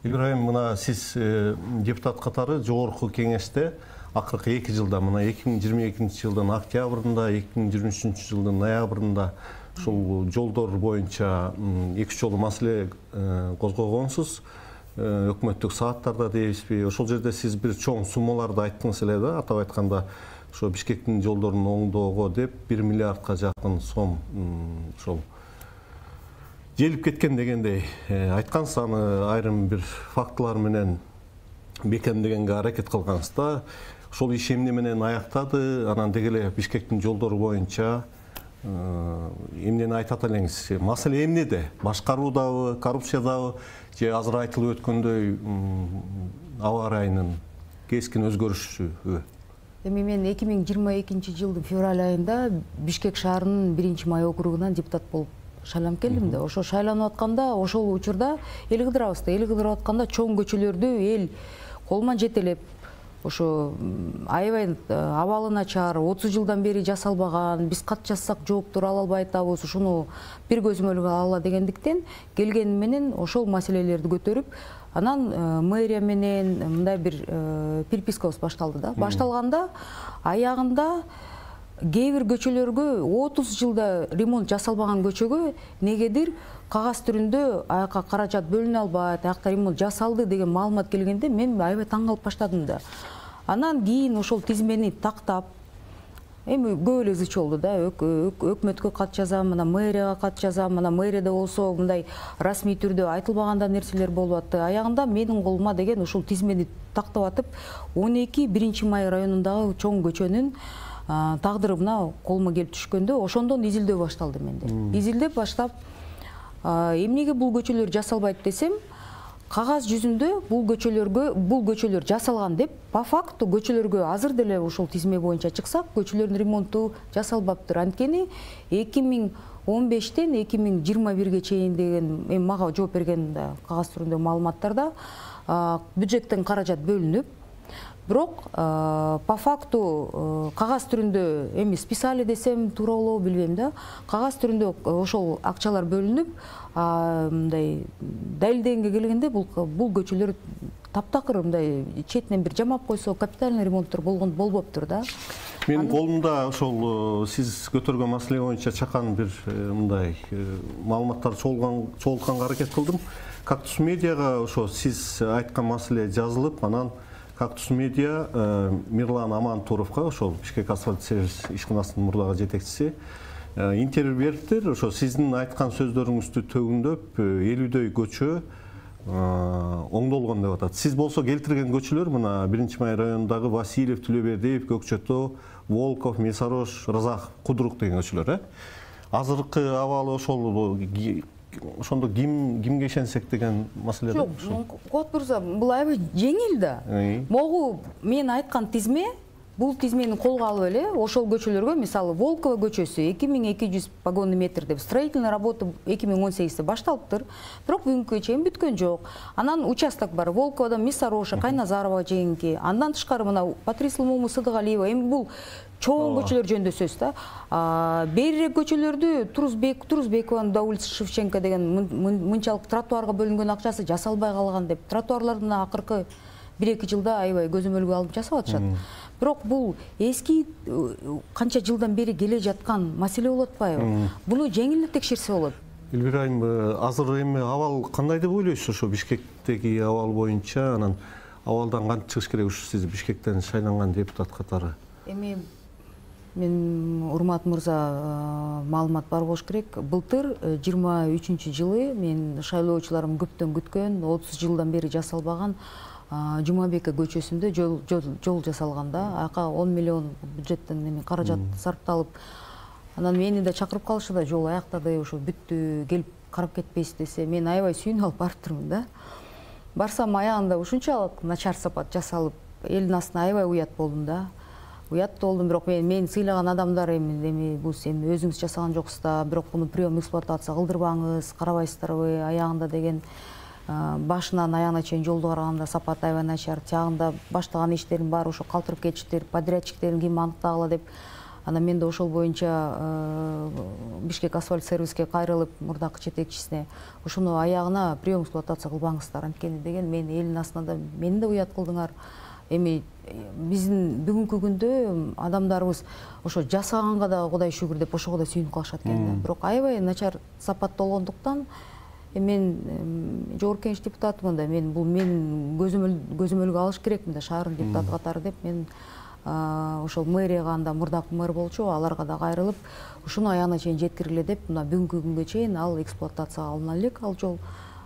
Ибраим, мына сиз депутат катары жогорку кеңеште акыркы 2 жылда, мына 2022 жылдын октябрында, 2023 жылдын ноябрында ушул жолдор боюнча 2 жолу маселе козгогонсуз. Өкмөттүк сааттарда дейбизби, ошол жерде сиз бир чоң суммаларды айттыңыз эле да, атап айтканда ошо Бишкектин жолдорун оңдоого деп 1 миллиардка жакын сом ошол желип кеткен дегендей айткансыз, аны айрым бир фактылар менен бекемдегенге аракет кылгансыз да. Ошол иш эмне менен аяктады, анан деги эле Бишкектин жолдору боюнча эмнени айтат элеңиз? Маселе эмнеде? Башкаруудабы, коррупциядабы, же азыр айтылып өткөндөй аба ырайынын кескин өзгөрүшүбү? Эми мен 2022 жылдын февраль айында Бишкек шаарынын 1-май округунан депутат болуп шайланып келдим да. Ошо шайланып атканда, ошол учурда эл кыдырабыз да. Эл кыдырып атканда чоң көчөлөрдү эл колунан жетелеп, ошо аябай абалы начар, 30 жылдан бери жасалбаган, биз кат жазсак жооптор ала албай атабыз, ушуну бир көзөмөлгө ала дегендиктен келгени менен ошол маселелерди көтөрүп, анан мэрия менен мындай бир перепискабыз башталды да. Башталганда аягында кээ бир көчөлөргө 30 жылда ремонт жасалбаган көчөгө негедир кагаз түрүндө аяка каражат бөлүнө албайт, аякта ремонт жасалды деген маалымат келгенде мен аябай таң калып баштадым да. Анан кийин ошол тизмени тактап, эми көп эле ызычы болду да. Өкмөткө кат жазам, мына мэрияга кат жазам, мына мэрияда болсо мындай расмий түрдө айтылбаганда нерселер болуп атты. Аягында менин колума деген ошол тизмени тактап атып, 12-1-май районундагы чоң көчөнүн тагдыры мына колума келип түшкөндө, ошондон изилдөө башталды менде. Изилдеп баштап, эмнеге бул көчөлөр жасалбайт десем, кагаз жүзүндө бул көчөлөр жасалган деп, по факту көчөлөргө азыр деле ошол тизме боюнча чыксак, көчөлөрдүн ремонту жасалбаптыр. Анткени 2015-тен 2021-ге чейин деген эми мага жооп берген кагаз түрүндө маалыматтарда бюджеттен каражат бөлүнүп, бирок по факту кагаз түрүндө эми списали десем туура болобу билбейм да. Кагаз түрүндө ошол акчалар бөлүнүп, мындай далилдегенге келгенде бул көчөлөр таптакыр мындай четинен бир жамап койсо капитальный ремонттор болбоптур да. Менин колумда ошол сиз көтөргөн маселе боюнча чакан бир мындай маалыматтарды чогултканга аракет кылдым. Кактус медиага ошо сиз айткан маселе жазылып, анан Кактус медиа Мирлан Амантуровго, ошол Бишкек асфальт сервис ишканасынын мурдагы жетекчиси, интервью бериптир. Ошо сиздин айткан сөздөрүңүздү төгүндөп 50дөй көчө оңдолгон деп атат. Сиз болсо келтирген көчөлөр мына 1-май районундагы Васильев, Түлөбердиев, Көкчөтөө, Волков, Месарош, Разах, Кудрук деген көчөлөр. Азыркы абалы ошондо кимге ишенсек деген маселе да. Жок, Кот Мырза, бул аябай жеңил да. Могу мен айткан тизме, бул тизмени колго алып эле ошол көчөлөргө, мисалы Волкова көчөсү 2200 погонный метр деп строительный работа 2018-те башталыптыр. Бирок бүгүнкү чейин бүткөн жок. Анан участок бар, Волковадан Месароша, Кайназарова чейинки, андан тышкары мына Патрисул Муму Сыдыгалиева, эми бул чоң көчөлөр жөнүндө сөз да. Берирээк көчөлөрдү Турузбекова, улица Шевченко деген мынчалык тротуарга бөлүнгөн акчасы жасалбай калган деп, тротуарларды акыркы 1-2 жылда аябай көзөмөлгө алып жасап атышат. Бирок бул эски канча жылдан бери келе жаткан маселе болуп атпайбы? Буну жеңил текшерсе болот. Элбирайым, азыр эми абал кандай деп ойлойсуз ошо Бишкектеги абал боюнча? Анан абалдан кантип чыгыш керек ушу сиз Бишкектен шайланган депутат катары? Эми мен Урмат Мырза маалымат бар болуш керек. Былтыр 23-жылы мен шайлоочуларым көптөн күткөн 30 жылдан бери жасалбаган Жумабеков көчөсүндө жол жасалганда, аяка 10 миллион бюджеттен каражат сарпталып, анан мени да чакырып калышы да, жол аяктады, ошо бүттү, келип карап кетпейсиз десе, мен аябай сүйүнүп алып барыптырмын да. Барсам аягында ушунчалык начар сапат жасалып, элдин астына аябай уят болдум да. Уят болдум, бирок мен сыйлаган адамдар эми бул өзүңүз жасаган жоксуз да, бирок буну прием эксплуатация кылдырбаңыз, карабайсыздарбы аягында деген. Башынан аягына чейин жолду караганда сапат аябай начар, тягында баштаган иштерин баары ошо калтырып кетиштир, подрядчиктерин ким аныктагыла деп Анан мен да ошол боюнча Бишкек асфальт сервиске кайрылып, мурдакы жетекчисине ушуну аягына прием эксплуатация кылбаңыздар, анткени деген мен элдин астында мени да уят кылдыңар. Эми биздин бүгүнкү күндө адамдарыбыз ошо жасаганга да Кудай шүгүр деп ошого да сүйүнүп калышат экен да. Бирок аябай начар сапатта болгондуктан мен жогорку кеңеш депутатымын да, мен бул мен көзөмөлгө алыш керекмин да шаардын депутаты катары деп мен ошол мэрияга анда мурдакы мэр болчу, аларга да кайрылып, ушуну аягына чейин жеткиргиле деп, мына бүгүнкү күнгө чейин ал эксплуатацияга алына элек ал жол.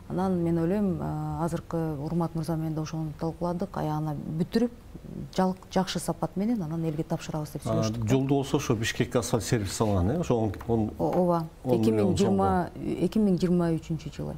Анан мен ойлойм, азыркы Урмат мырза менен да ошону талкууладык, аягына бүтүрүп, жакшы сапат менен анан элге тапшырабыз деп сүйлөштүк. Жолду болсо ошо Бишкек асфальт сервис салган, ошо ооба, 2023 жылы.